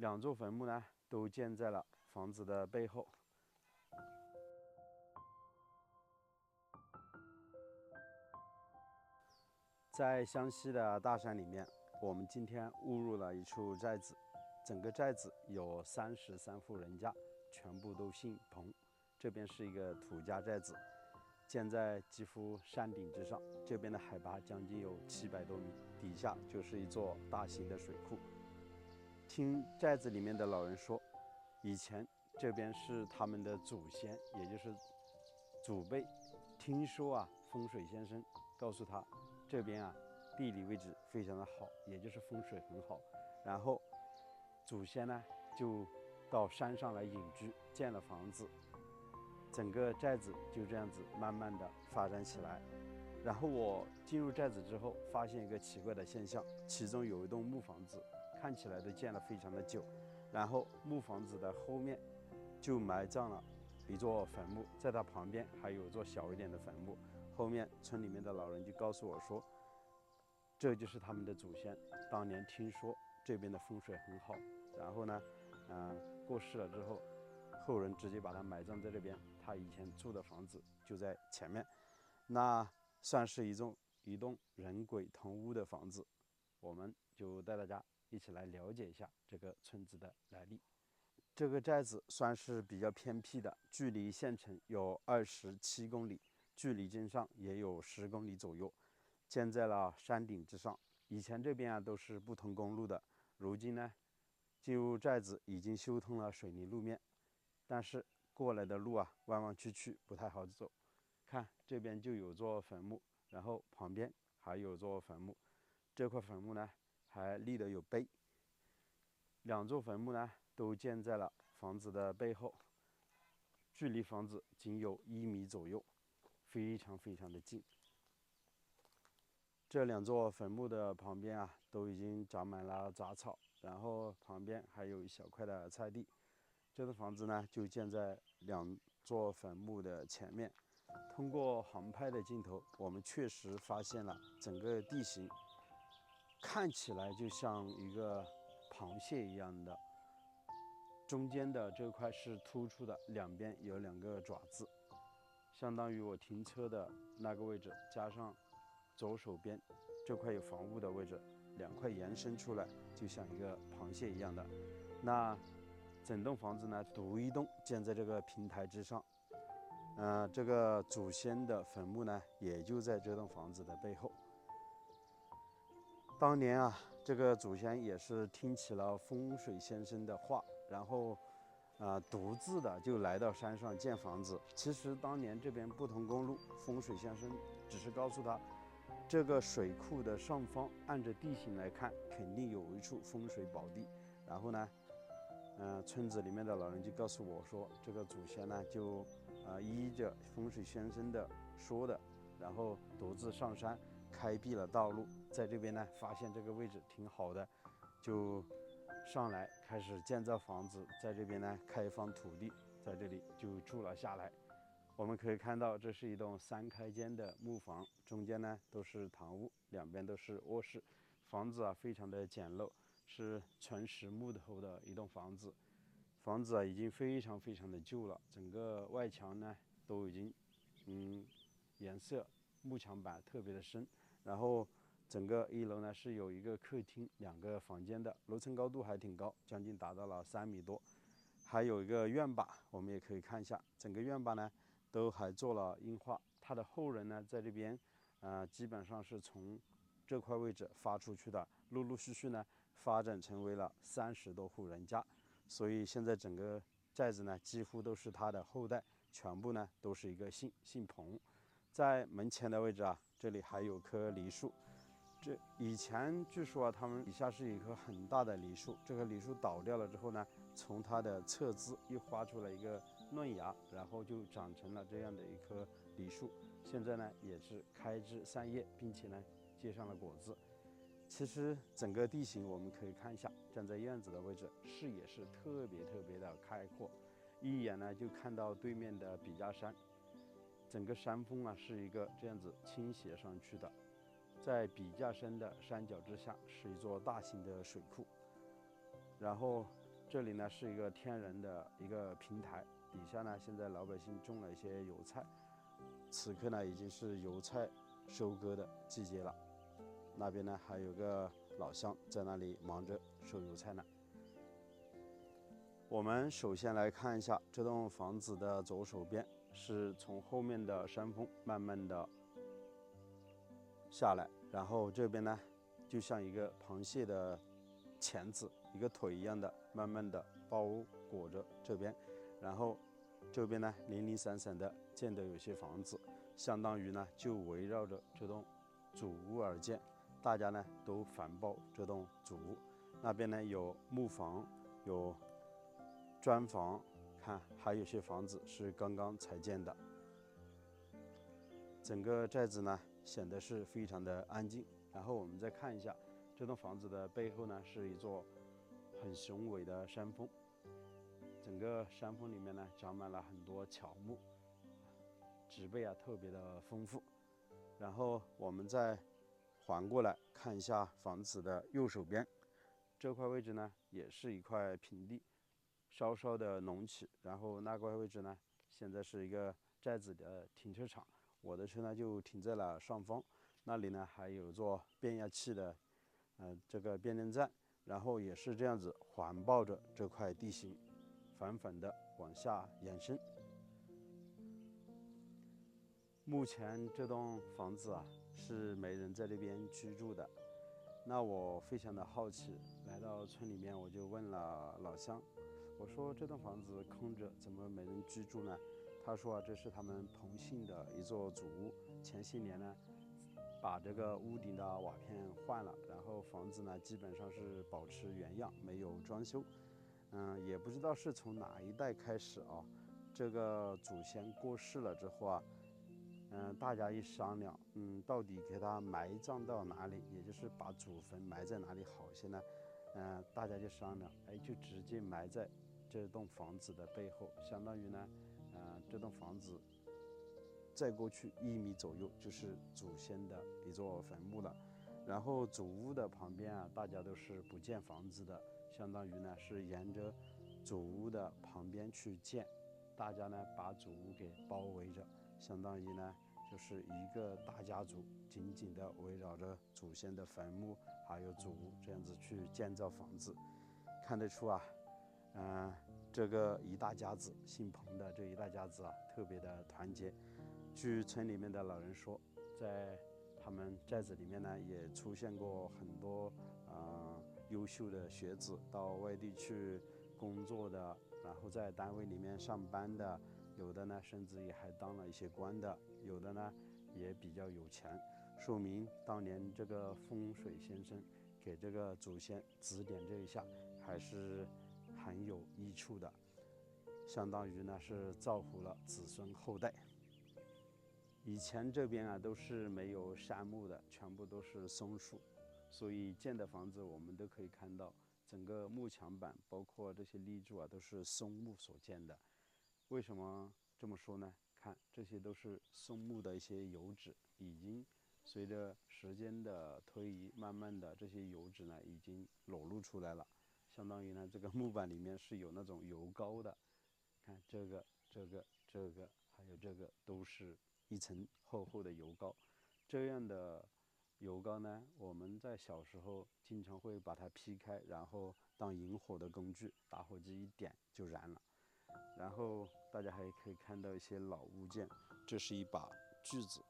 两座坟墓呢都建在了房子的背后。在湘西的大山里面，我们今天误入了一处寨子，整个寨子有33户人家，全部都姓彭。这边是一个土家寨子，建在几乎山顶之上，这边的海拔将近有700多米，底下就是一座大型的水库。听寨子里面的老人说，以前这边是他们的祖先，也就是祖辈。听说啊，风水先生告诉他，这边啊地理位置非常的好，也就是风水很好。然后祖先呢就到山上来隐居，建了房子，整个寨子就这样子慢慢的发展起来。然后我进入寨子之后，发现一个奇怪的现象，其中有一栋木房子，看起来都建了非常的久，然后木房子的后面就埋葬了一座坟墓，在它旁边还有一座小一点的坟墓。后面村里面的老人就告诉我说，这就是他们的祖先。当年听说这边的风水很好，然后呢，过世了之后，后人直接把他埋葬在这边。他以前住的房子就在前面，那算是一栋人鬼同屋的房子。我们就带大家一起来了解一下这个村子的来历。这个寨子算是比较偏僻的，距离县城有27公里，距离镇上也有10公里左右，建在了山顶之上。以前这边啊都是不通公路的，如今呢，进入寨子已经修通了水泥路面，但是过来的路啊弯弯曲曲，不太好走。看这边就有座坟墓，然后旁边还有座坟墓，这块坟墓呢还立得有碑。两座坟墓呢都建在了房子的背后，距离房子仅有1米左右，非常非常的近。这两座坟墓的旁边啊都已经长满了杂草，然后旁边还有一小块的菜地。这栋房子呢就建在两座坟墓的前面。通过航拍的镜头，我们确实发现了整个地形看起来就像一个螃蟹一样的，中间的这块是突出的，两边有2个爪子，相当于我停车的那个位置，加上左手边这块有房屋的位置，2块延伸出来，就像一个螃蟹一样的。那整栋房子呢，独一栋建在这个平台之上。这个祖先的坟墓呢，也就在这栋房子的背后。当年啊，这个祖先也是听起了风水先生的话，然后独自的就来到山上建房子。其实当年这边不通公路，风水先生只是告诉他，这个水库的上方按着地形来看，肯定有一处风水宝地。然后呢，村子里面的老人就告诉我说，这个祖先呢就依着风水先生的说的，然后独自上山开辟了道路，在这边呢发现这个位置挺好的，就上来开始建造房子，在这边呢开放土地，在这里就住了下来。我们可以看到，这是一栋3开间的木房，中间呢都是堂屋，两边都是卧室。房子啊非常的简陋，是纯实木头的一栋房子。房子啊已经非常非常的旧了，整个外墙呢都已经颜色木墙板特别的深。然后整个1楼呢是有一个客厅2个房间的，楼层高度还挺高，将近达到了3米多。还有一个院坝，我们也可以看一下，整个院坝呢都还做了硬化。他的后人呢在这边基本上是从这块位置发出去的，陆陆续续呢发展成为了30多户人家。所以现在整个寨子呢几乎都是他的后代，全部呢都是一个姓彭。在门前的位置啊，这里还有棵梨树。这以前据说啊，他们底下是一棵很大的梨树，这棵梨树倒掉了之后呢，从它的侧枝又发出了一个嫩芽，然后就长成了这样的一棵梨树。现在呢也是开枝散叶，并且呢结上了果子。其实整个地形我们可以看一下，站在院子的位置，视野是特别特别的开阔，一眼呢就看到对面的笔架山。整个山峰啊是一个这样子倾斜上去的，在笔架山的山脚之下是一座大型的水库。然后这里呢是一个天然的一个平台，底下呢现在老百姓种了一些油菜，此刻呢已经是油菜收割的季节了。那边呢还有个老乡在那里忙着收油菜呢。我们首先来看一下这栋房子的左手边，是从后面的山峰慢慢的下来，然后这边呢就像一个螃蟹的钳子，一个腿一样的慢慢的包裹着这边，然后这边呢零零散散的建的有些房子，相当于呢就围绕着这栋主屋而建，大家呢都环抱这栋主屋。那边呢有木房，有砖房，看还有些房子是刚刚才建的。整个寨子呢显得是非常的安静。然后我们再看一下这栋房子的背后呢，是一座很雄伟的山峰，整个山峰里面呢长满了很多乔木，植被啊特别的丰富。然后我们再环过来看一下房子的右手边，这块位置呢也是一块平地，稍稍的隆起，然后那块位置呢现在是一个寨子的停车场，我的车呢就停在了上方，那里呢还有座变压器的这个变电站，然后也是这样子环抱着这块地形，反反的往下延伸。目前这栋房子啊是没人在这边居住的，那我非常的好奇，来到村里面我就问了老乡，我说这栋房子空着，怎么没人居住呢？他说啊，这是他们彭姓的一座祖屋，前些年呢把这个屋顶的瓦片换了，然后房子呢基本上是保持原样，没有装修。也不知道是从哪一代开始啊，这个祖先过世了之后啊，大家一商量，到底给他埋葬到哪里，也就是把祖坟埋在哪里好些呢？大家就商量，就直接埋在这栋房子的背后，相当于呢，这栋房子再过去1米左右就是祖先的一座坟墓了。然后主屋的旁边啊，大家都是不建房子的，相当于呢是沿着主屋的旁边去建，大家呢把主屋给包围着。相当于呢，就是一个大家族紧紧地围绕着祖先的坟墓，还有祖屋这样子去建造房子。看得出啊，这个一大家子，姓彭的这一大家子啊，特别的团结。据村里面的老人说，在他们寨子里面呢，也出现过很多优秀的学子到外地去工作的，然后在单位里面上班的。有的呢，甚至也还当了一些官的，有的呢也比较有钱，说明当年这个风水先生给这个祖先指点这一下，还是很有益处的，相当于呢是造福了子孙后代。以前这边啊都是没有杉木的，全部都是松树，所以建的房子我们都可以看到，整个幕墙板包括这些立柱啊都是松木所建的。为什么这么说呢？看，这些都是松木的一些油脂，已经随着时间的推移，慢慢的这些油脂呢已经裸露出来了，相当于呢这个木板里面是有那种油膏的。看这个、还有这个，都是一层厚厚的油膏。这样的油膏呢，我们在小时候经常会把它劈开，然后当引火的工具，打火机一点就燃了。然后大家还可以看到一些老物件，这是一把锯子，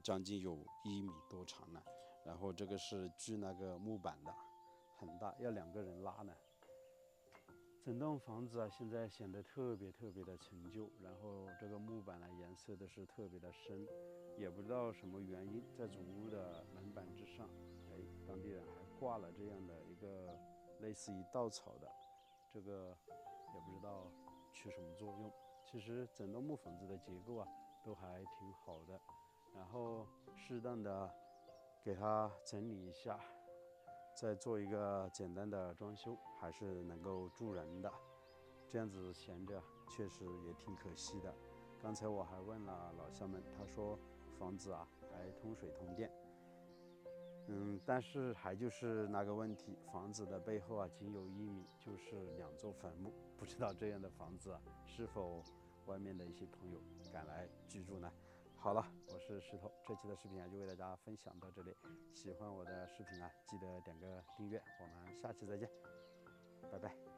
将近有1米多长呢。然后这个是锯那个木板的，很大，要2个人拉呢。整栋房子啊，现在显得特别的陈旧，然后这个木板呢颜色都是特别的深，也不知道什么原因，在主屋的门板之上，当地人还挂了这样的一个类似于稻草的，这个也不知道起什么作用。其实整栋木房子的结构啊都还挺好的，然后适当的给它整理一下，再做一个简单的装修，还是能够助人的。这样子闲着确实也挺可惜的。刚才我还问了老乡们，他说房子啊还通水通电。但是还就是那个问题，房子的背后啊，仅有1米就是2座坟墓，不知道这样的房子啊，是否外面的一些朋友敢来居住呢？好了，我是石头，这期的视频啊就为大家分享到这里。喜欢我的视频啊，记得点个订阅，我们下期再见，拜拜。